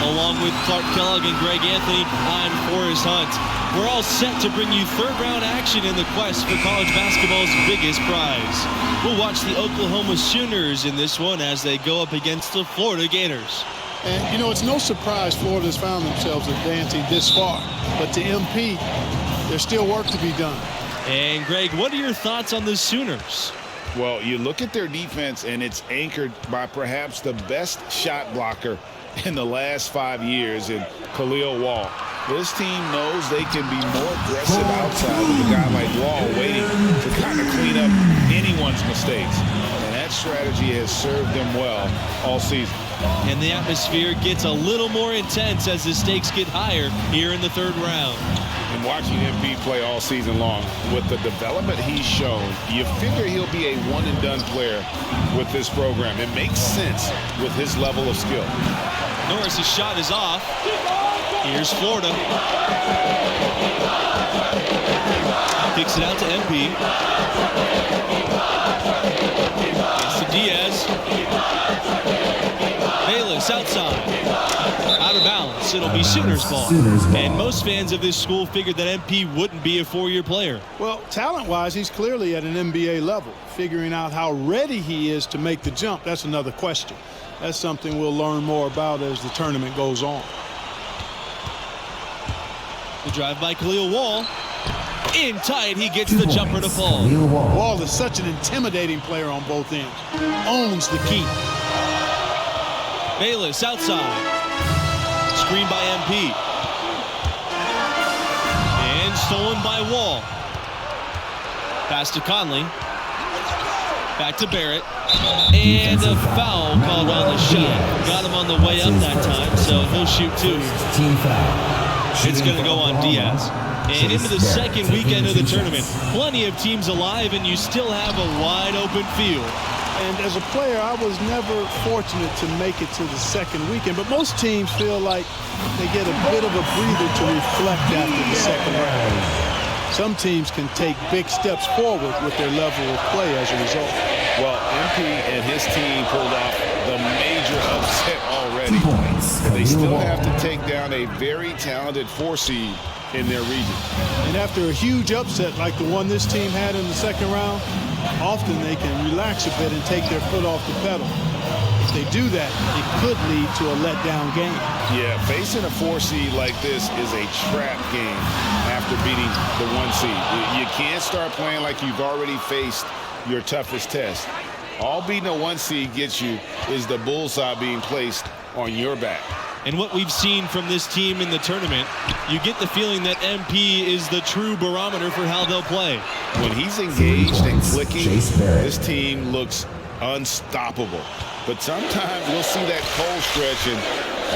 along with Clark Kellogg and Greg Anthony. I'm Forrest Hunt. We're all set to bring you third-round action in the quest for college basketball's biggest prize. We'll watch the Oklahoma Sooners in this one as they go up against the Florida Gators. And, you know, it's no surprise Florida's found themselves advancing this far. But to MP, there's still work to be done. And, Greg, what are your thoughts on the Sooners? Well, you look at their defense, and it's anchored by perhaps the best shot blocker in the last 5 years in Khalil Wall. This team knows they can be more aggressive outside with a guy like Wall waiting to kind of clean up anyone's mistakes. And that strategy has served them well all season. And the atmosphere gets a little more intense as the stakes get higher here in the third round. And watching MP play all season long, with the development he's shown, you figure he'll be a one-and-done player with this program. It makes sense with his level of skill. Norris' shot is off. Here's Florida. Kicks it out to MP. It's to Diaz. Bayless outside. Out of bounds. It'll be Sooners ball. And most fans of this school figured that MP wouldn't be a four-year player. Well, talent-wise, he's clearly at an NBA level. Figuring out how ready he is to make the jump, that's another question. That's something we'll learn more about as the tournament goes on. The drive by Khalil Wall. In tight, he gets the jumper to fall. Wall is such an intimidating player on both ends. Owns the key. Bayless outside. Screen by MP. And stolen by Wall. Pass to Conley. Back to Barrett. And a foul called on the shot. Got him on the way up that time, so he'll shoot two. Team foul. It's going to go on Diaz. And into the second weekend of the tournament. Plenty of teams alive, and you still have a wide-open field. And as a player, I was never fortunate to make it to the second weekend. But most teams feel like they get a bit of a breather to reflect after the second round. Some teams can take big steps forward with their level of play as a result. Well, MP and his team pulled off the major upset already. They still have to take down a very talented 4 seed in their region. And after a huge upset like the one this team had in the second round, often they can relax a bit and take their foot off the pedal. If they do that, it could lead to a letdown game. Yeah, facing a 4 seed like this is a trap game after beating the 1 seed. You can't start playing like you've already faced your toughest test. All beating a 1 seed gets you is the bullseye being placed on your back. And what we've seen from this team in the tournament, you get the feeling that MP is the true barometer for how they'll play. When he's engaged and clicking, this team looks unstoppable. But sometimes we'll see that cold stretch, and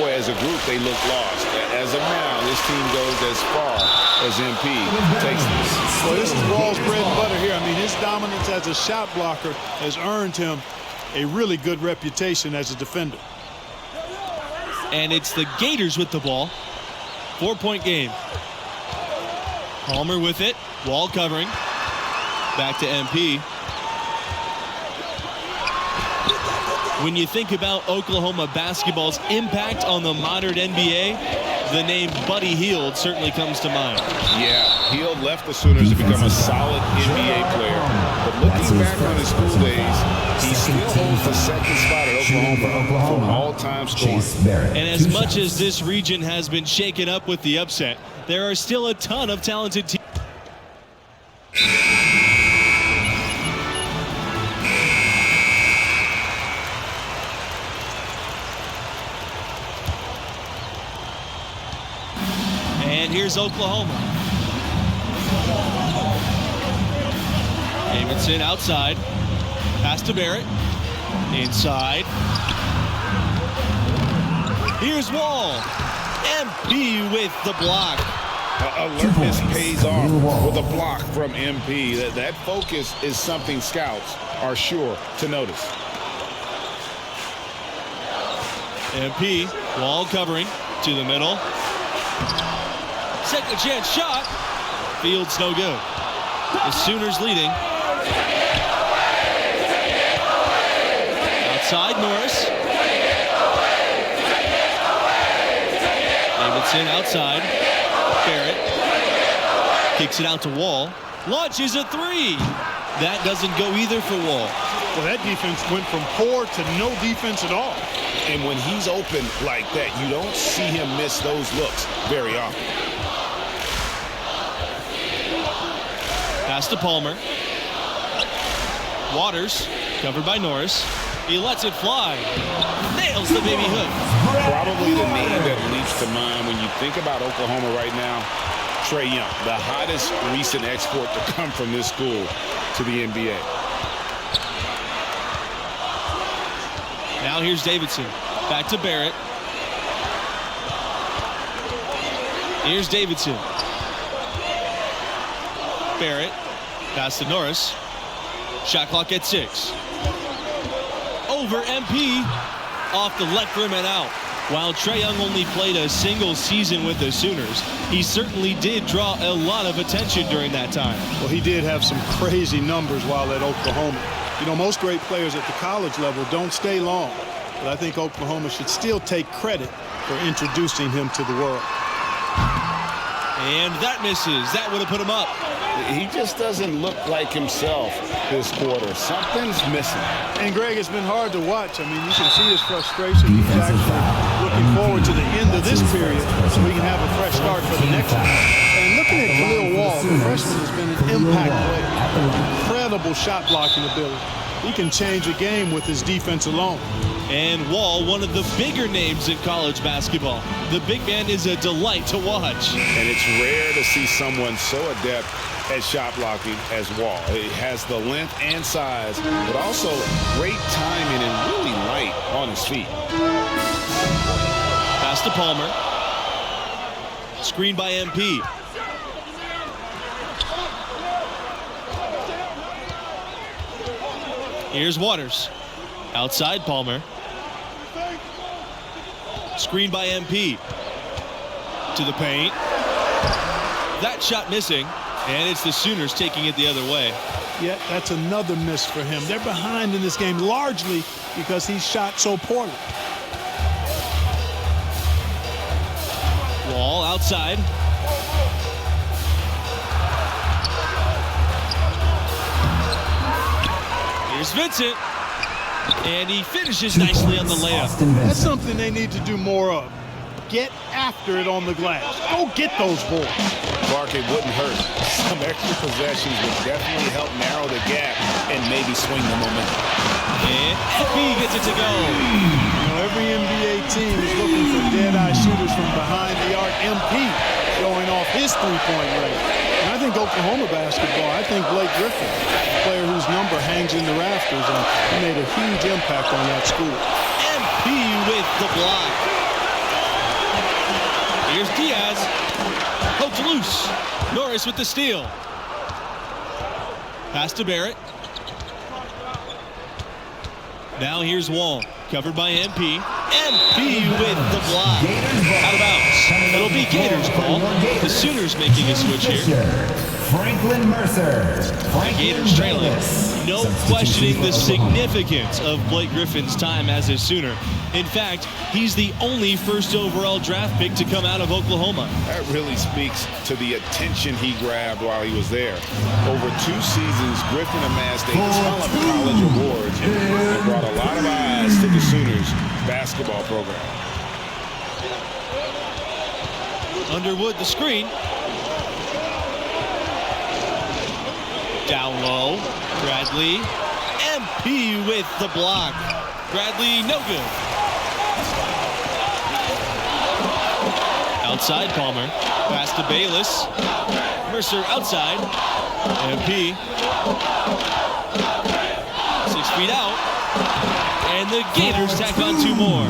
boy, as a group, they look lost. As of now, this team goes as far as MP takes them. Well, this is Wall's bread and butter here. I mean, his dominance as a shot blocker has earned him a really good reputation as a defender. And it's the Gators with the ball. 4-point game. Palmer with it. Wall covering. Back to MP. When you think about Oklahoma basketball's impact on the modern NBA, the name Buddy Hield certainly comes to mind. Yeah, Hield left the Sooners to become a solid NBA player. But looking back on his school days, he still holds the second spot at Oklahoma for all-time scoring. And as much as this region has been shaken up with the upset, there are still a ton of talented teams. And here's Oklahoma. Davidson outside. Pass to Barrett. Inside. Here's Wall. MP with the block. Alertness pays off with a block from MP. That focus is something scouts are sure to notice. MP, Wall covering to the middle. Second chance shot. Field's no good. The Sooners leading. Outside Norris. Davidson outside. Barrett kicks it out to Wall. Launches a three. That doesn't go either for Wall. Well, that defense went from poor to no defense at all. And when he's open like that, you don't see him miss those looks very often. Pass to Palmer. Waters, covered by Norris. He lets it fly. Nails the baby hook. Probably the name that leaps to mind when you think about Oklahoma right now, Trae Young, the hottest recent export to come from this school to the NBA. Now here's Davidson. Back to Barrett. Here's Davidson. Barrett. Pass to Norris. Shot clock at 6. Over MP. Off the left rim and out. While Trae Young only played a single season with the Sooners, he certainly did draw a lot of attention during that time. Well, he did have some crazy numbers while at Oklahoma. You know, most great players at the college level don't stay long. But I think Oklahoma should still take credit for introducing him to the world. And that misses. That would have put him up. He just doesn't look like himself this quarter. Something's missing. And, Greg, it's been hard to watch. I mean, you can see his frustration. He's actually looking forward to the end of this period so we can have a fresh start for the next one. And looking at Khalil Wall, the freshman has been an impact player. Incredible shot blocking ability. He can change a game with his defense alone. And Wall, one of the bigger names in college basketball. The big man is a delight to watch. And it's rare to see someone so adept at shot blocking as Wall. He has the length and size, but also great timing and really light on his feet. Pass to Palmer. Screen by MP. Here's Waters. Outside Palmer. Screen by MP. To the paint. That shot missing. And it's the Sooners taking it the other way. Yeah, that's another miss for him. They're behind in this game largely because he shot so poorly. Wall outside. Here's Vincent. And he finishes nicely on the layup. That's something they need to do more of. Get after it on the glass. Go get those balls. Clark, it wouldn't hurt. Some extra possessions would definitely help narrow the gap and maybe swing the momentum. And MP gets it to go. You know, every NBA team is looking for dead-eye shooters from behind the arc. MP showing off his three-point rate. And I think Oklahoma basketball, I think Blake Griffin, a player whose number hangs in the rafters, and he made a huge impact on that school. MP with the block. Here's Diaz. Poked loose. Norris with the steal. Pass to Barrett. Now here's Wall. Covered by MP. MP with the block. Out of bounds. It'll be Gators ball. The Sooners making a switch here. Franklin Mercer. Gators trailing. No questioning the significance of Blake Griffin's time as a Sooner. In fact, he's the only first overall draft pick to come out of Oklahoma. That really speaks to the attention he grabbed while he was there. Over 2 seasons, Griffin amassed a ton of college awards and brought a lot of eyes to the Sooners basketball program. Underwood the screen. Down low. Bradley. MP with the block. Bradley no good. Outside Palmer. Pass to Bayless. Mercer outside. MP. 6 feet out. And the Gators tack on 2 more.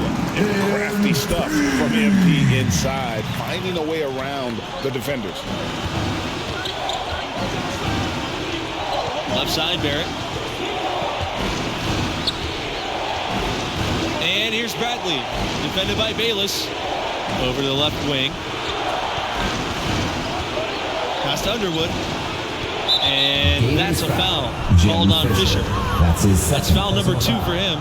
Crafty stuff from MP inside, finding a way around the defenders. Left side, Barrett. And here's Bradley, defended by Bayless. Over to the left wing. Pass to Underwood. And that's a foul called on Fisher. That's foul number 2 for him.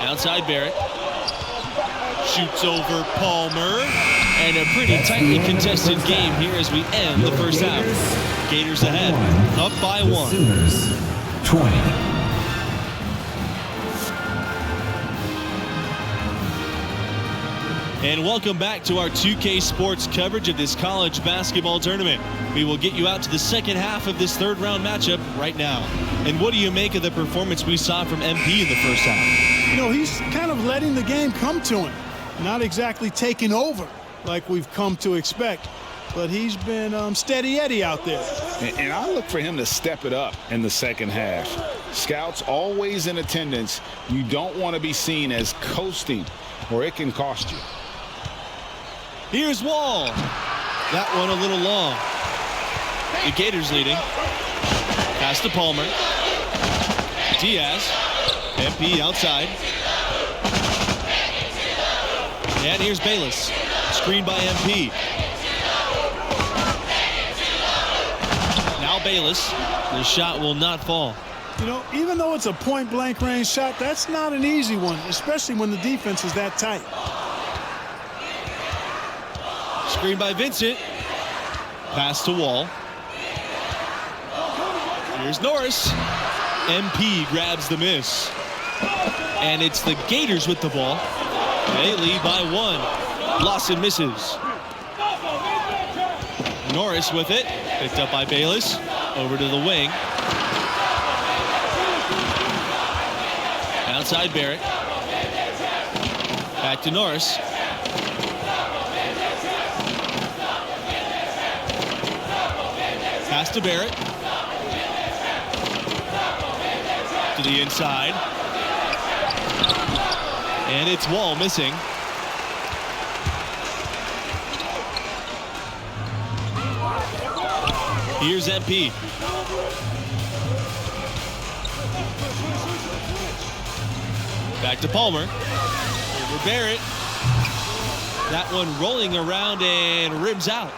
Outside Barrett. Shoots over Palmer. And a pretty tightly contested game here as we end the first half. Gators ahead, up by 1. Sooners, 20. And welcome back to our 2K Sports coverage of this college basketball tournament. We will get you out to the second half of this third round matchup right now. And what do you make of the performance we saw from MP in the first half? You know, he's kind of letting the game come to him. Not exactly taking over like we've come to expect. But he's been steady Eddie out there. And I look for him to step it up in the second half. Scouts always in attendance. You don't want to be seen as coasting, or it can cost you. Here's Wall. That one a little long. The Gators leading. Pass to Palmer. Diaz. MP outside. And here's Bayless. Screen by MP. Now Bayless. The shot will not fall. You know, even though it's a point-blank range shot, that's not an easy one, especially when the defense is that tight. Screen by Vincent. Pass to Wall. Here's Norris. MP grabs the miss. And it's the Gators with the ball. They lead by 1. Lawson misses. Norris with it. Picked up by Bayless. Over to the wing. Outside Barrett. Back to Norris. Pass to Barrett. To the inside. And it's Wall missing. Here's MP. Back to Palmer. Over Barrett. That one rolling around and rims out.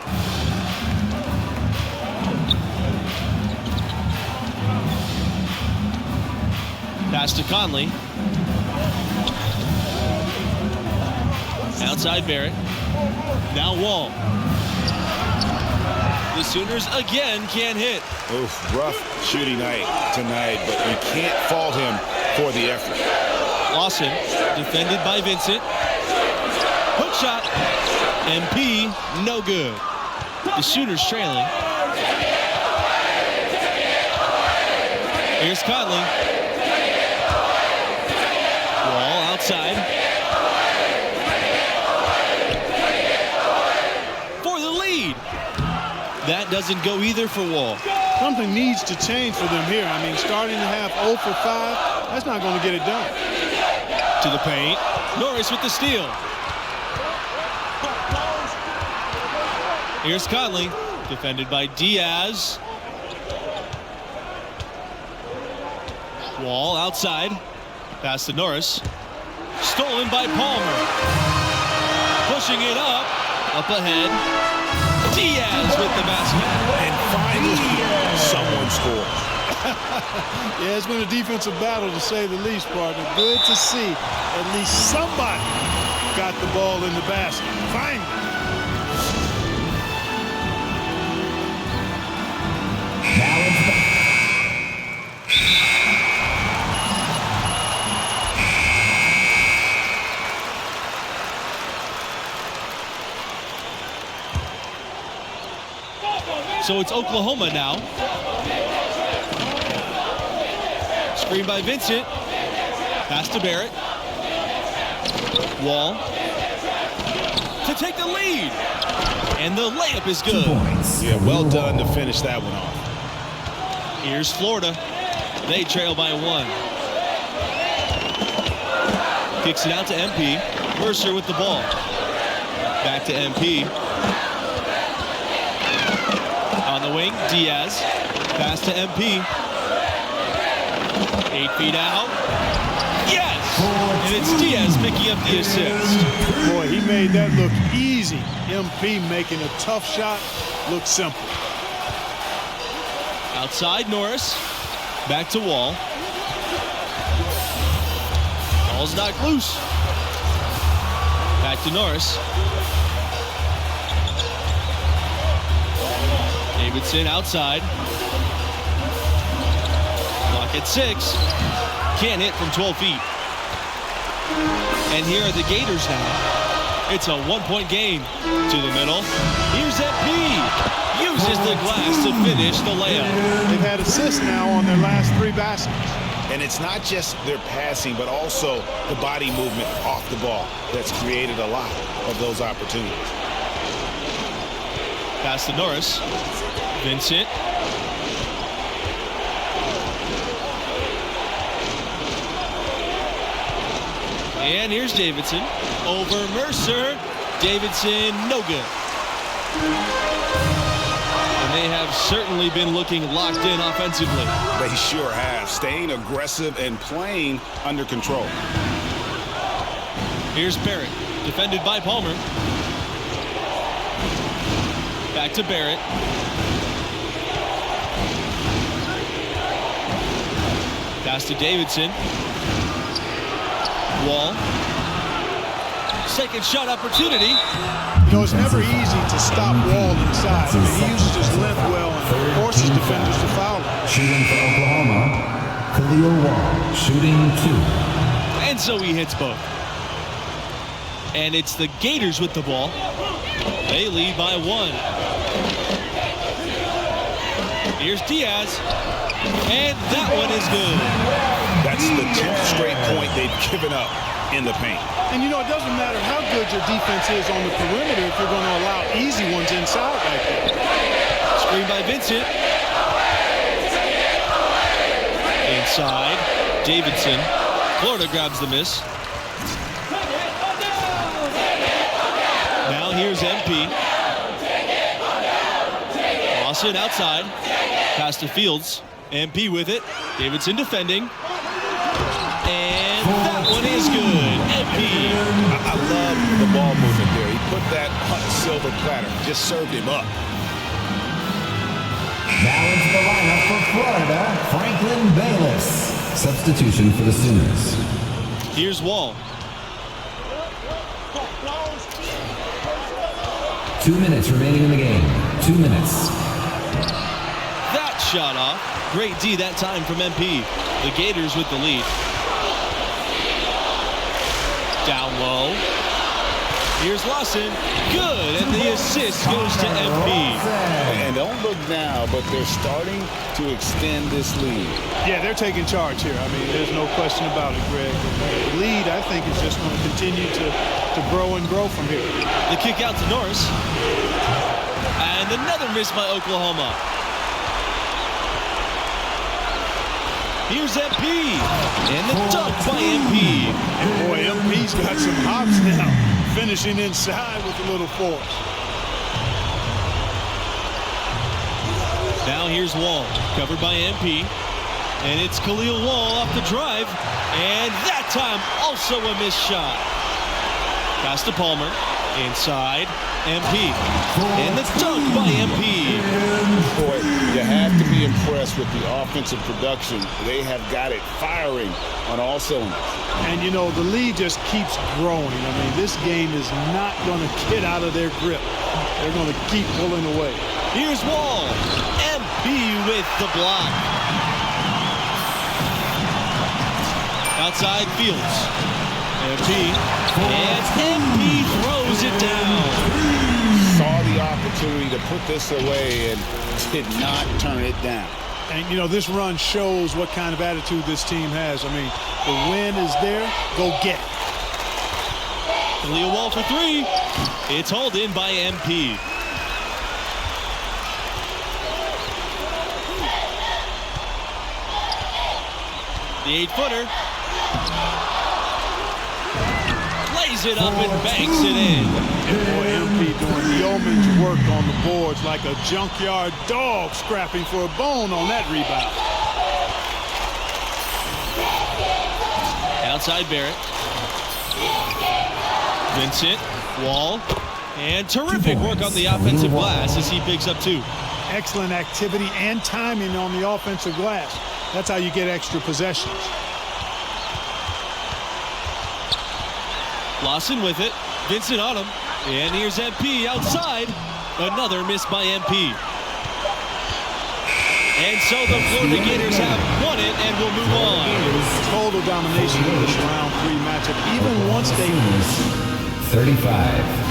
Pass to Conley. Outside Barrett. Now Wall. The Sooners again can't hit. Oof, rough shooting night tonight, but you can't fault him for the effort. Lawson defended by Vincent. Hook shot. MP no good. The Sooners trailing. Here's Conley. Wall outside. For the lead. That doesn't go either for Wall. Something needs to change for them here. I mean, starting to have 0 for 5, that's not going to get it done. To the paint. Norris with the steal. Here's Conley. Defended by Diaz. Wall outside. Pass to Norris. Stolen by Palmer. Pushing it up. Up ahead. Diaz with the basket. And finally, someone scores. Yeah, it's been a defensive battle to say the least, partner. Good to see at least somebody got the ball in the basket. Finally. So it's Oklahoma now. Screen by Vincent. Pass to Barrett. Wall. To take the lead. And the layup is good. Yeah, well done to finish that one off. Here's Florida. They trail by 1. Kicks it out to MP. Mercer with the ball. Back to MP. On the wing, Diaz. Pass to MP. 8 feet out. Yes! And it's Diaz picking up the assist. Boy, he made that look easy. MP making a tough shot look simple. Outside Norris. Back to Wall. Ball's knocked loose. Back to Norris. Davidson outside. Clock at 6. Can't hit from 12 feet. And here are the Gators now. It's a 1-point game. To the middle. Here's MP. Uses the glass to finish the layup. They've had assists now on their last 3 baskets. And it's not just their passing, but also the body movement off the ball that's created a lot of those opportunities. Pass to Norris. Vincent. And here's Davidson. Over Mercer. Davidson, no good. And they have certainly been looking locked in offensively. They sure have. Staying aggressive and playing under control. Here's Barrett. Defended by Palmer. Back to Barrett. Pass to Davidson. Wall. Second shot opportunity. You know, it's never easy to stop Wall inside. I mean, he uses his length well and forces defenders to foul him. Shooting for Oklahoma, Khalil Wall, shooting 2. And so he hits both. And it's the Gators with the ball. They lead by 1. Here's Diaz. And that one is good. That's the 10th straight point they've given up in the paint. And, you know, it doesn't matter how good your defense is on the perimeter if you're going to allow easy ones inside like that. Screen by Vincent. Inside. Davidson. Florida grabs the miss. Now here's MP. Lawson outside. Pass to Fields. MP with it. Davidson defending. And that one is good. MP. I love the ball movement there. He put that on a silver platter. Just served him up. Now into the lineup for Florida, Franklin Bayless. Substitution for the Sooners. Here's Wall. 2 minutes remaining in the game. 2 minutes. That shot off. Great D that time from MP. The Gators with the lead. Down low. Here's Lawson. Good. And the assist goes to MP. And don't look now, but they're starting to extend this lead. Yeah, they're taking charge here. I mean, there's no question about it, Greg. The lead, I think, is just going to continue to grow and grow from here. The kick out to Norris. And another miss by Oklahoma. Here's MP. And the dunk by MP. And boy, MP's got some hops now. Finishing inside with a little force. Now here's Wall. Covered by MP. And it's Khalil Wall off the drive. And that time also a missed shot. Pass to Palmer. Inside. MP. And the dunk by MP. Boy, you have to be impressed with the offensive production. They have got it firing on all cylinders. And, you know, the lead just keeps growing. I mean, this game is not going to get out of their grip. They're going to keep pulling away. Here's Wall. MP with the block. Outside Fields. MP. And MP throws it down. Saw the opportunity to put this away and did not turn it down. And, you know, this run shows what kind of attitude this team has. I mean, the win is there. Go get it. Khalil Wall for 3. It's hauled in by MP. The 8-footer. Lays it up and banks it in. And boy, MP doing yeoman's work on the boards like a junkyard dog scrapping for a bone on that rebound. Outside Barrett. Vincent. Wall. And terrific work on the offensive glass as he picks up 2. Excellent activity and timing on the offensive glass. That's how you get extra possessions. Lawson with it. Vincent on him. And here's MP outside. Another miss by MP. And so the Florida Gators have won it and will move on. Total domination in this round 3 matchup. Even once they 35.